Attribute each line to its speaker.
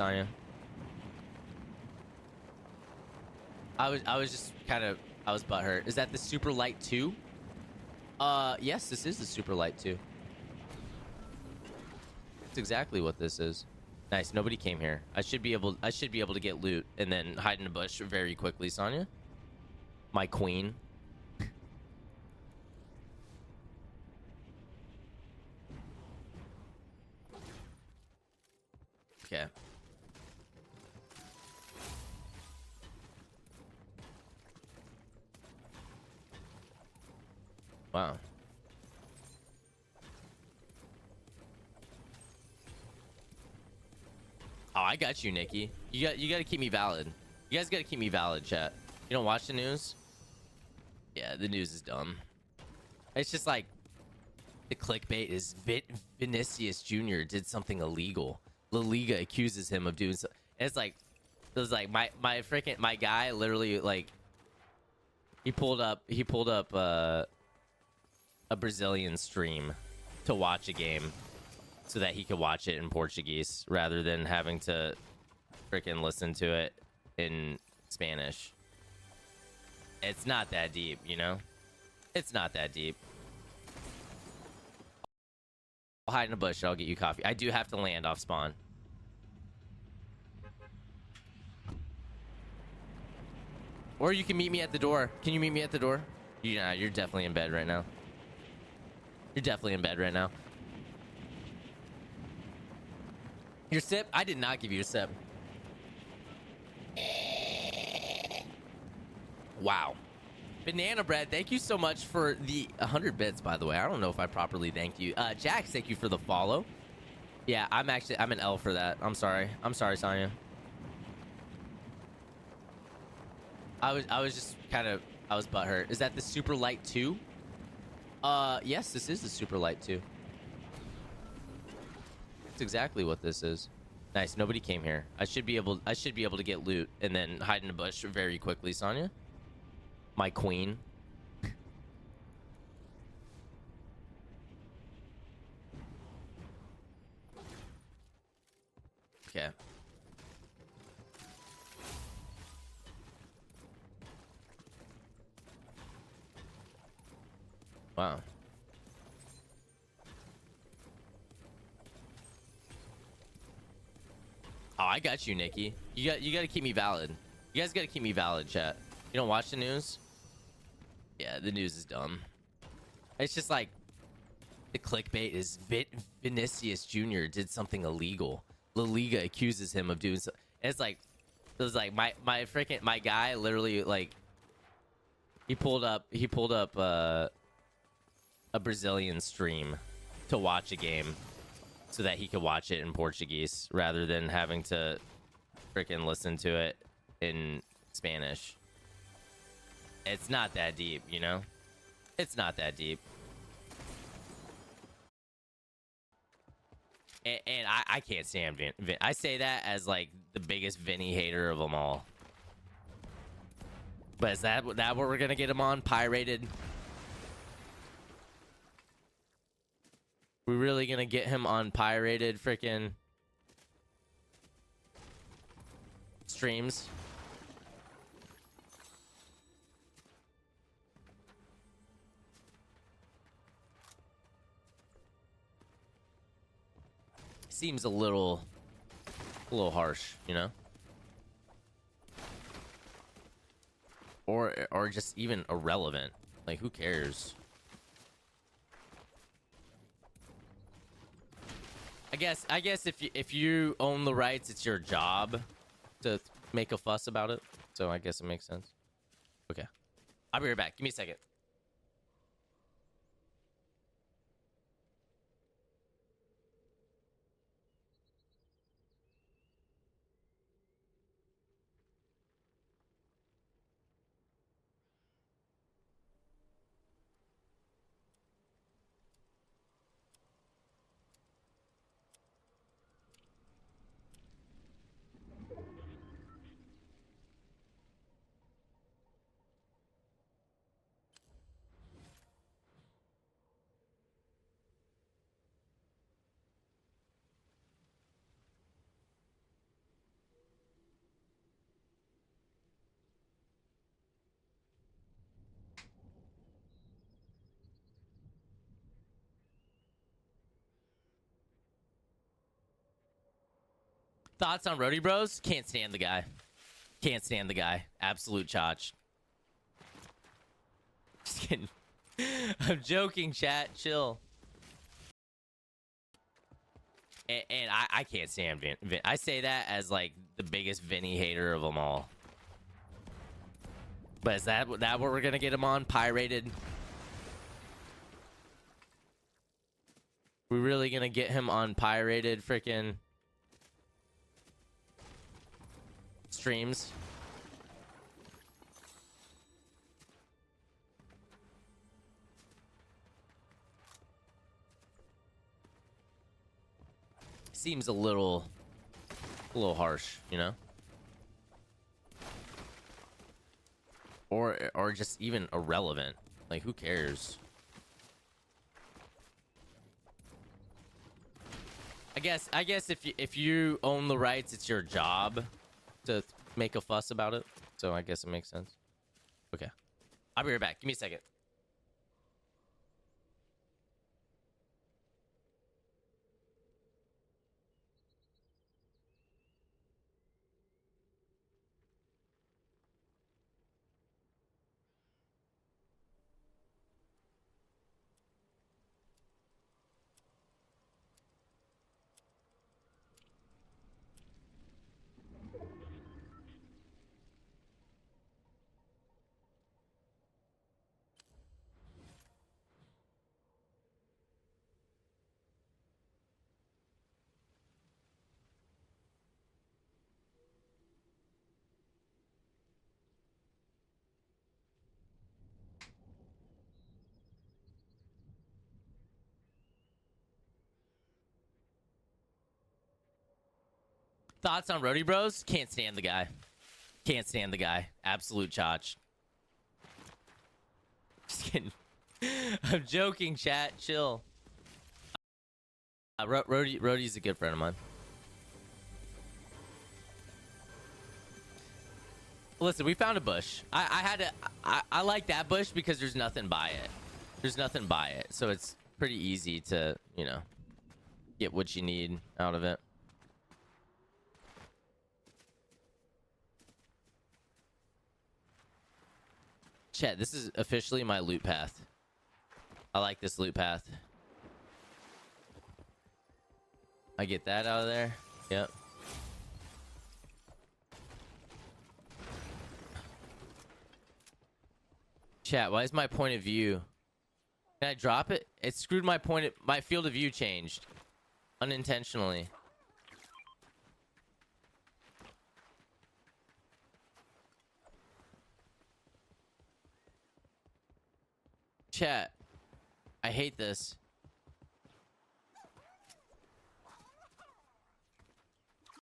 Speaker 1: Tanya. I was just kind of I was butthurt. Is that the super light 2? Yes, this is the super light 2. That's exactly what this is. Nice. Nobody came here. I should be able to get loot and then hide in a bush very quickly, Sonya. My queen. Okay. Wow. Oh, I got you, Nikki. You got to keep me valid. You guys got to keep me valid, chat. You don't watch the news? Yeah, the news is dumb. It's just like the clickbait is Vinicius Jr. did something illegal. La Liga accuses him of doing so. It's like it was like my guy literally like he pulled up a Brazilian stream to watch a game so that he could watch it in Portuguese rather than having to freaking listen to it in Spanish. It's not that deep, you know? It's not that deep. I'll hide in a bush. I'll get you coffee. I do have to land off spawn. Or you can meet me at the door. Can you meet me at the door? Yeah, you're definitely in bed right now. You're definitely in bed right now. Your sip? I did not give you a sip. Wow. Banana bread, thank you so much for the 100 bits, by the way. I don't know if I properly thanked you. Jax, thank you for the follow. Yeah, I'm an L for that. I'm sorry, Sonya. I was just kind of I was butthurt. Is that the super light 2? Yes, this is the super light 2. That's exactly what this is. Nice. Nobody came here. I should be able to get loot and then hide in a bush very quickly, Sonya. My queen. Okay. Wow. Oh, I got you, Nikki. You got to keep me valid. You guys got to keep me valid, chat. You don't watch the news? Yeah, the news is dumb. It's just like the clickbait is Vinicius Jr. did something illegal. La Liga accuses him of doing so. It's like it was like my guy literally like he pulled up a Brazilian stream to watch a game so that he could watch it in Portuguese rather than having to freaking listen to it in Spanish. It's not that deep, you know? It's not that deep. And I can't stand Vin. I say that as like the biggest Vinny hater of them all. But is that what we're gonna get him on? Pirated? We're really gonna get him on pirated freaking streams? Seems a little harsh, you know? Or just even irrelevant. Like, who cares? I guess if you own the rights, it's your job to make a fuss about it. So I guess it makes sense. Okay. I'll be right back. Give me a second. Thoughts on Rody Bros? Can't stand the guy. Can't stand the guy. Absolute chotch. Just kidding. I'm joking, chat. Chill. And I can't stand Vin. I say that as like the biggest Vinny hater of them all. But is that what we're gonna get him on? Pirated? We really gonna get him on pirated freaking streams? Seems a little harsh, you know? Or just even irrelevant. Like, who cares? I guess if you own the rights, it's your job to make a fuss about it. So I guess it makes sense. Okay. I'll be right back. Give me a second. Thoughts on Rody Bros? Can't stand the guy. Can't stand the guy. Absolute chotch. Just kidding. I'm joking, chat. Chill. Rody's a good friend of mine. Listen, we found a bush. I like that bush because there's nothing by it. There's nothing by it. So it's pretty easy to, you know, get what you need out of it. Chat, this is officially my loot path. I like this loot path. I get that out of there. Yep. Chat, why is my point of view? Can I drop it? It screwed my my field of view changed. Unintentionally. Chat. I hate this.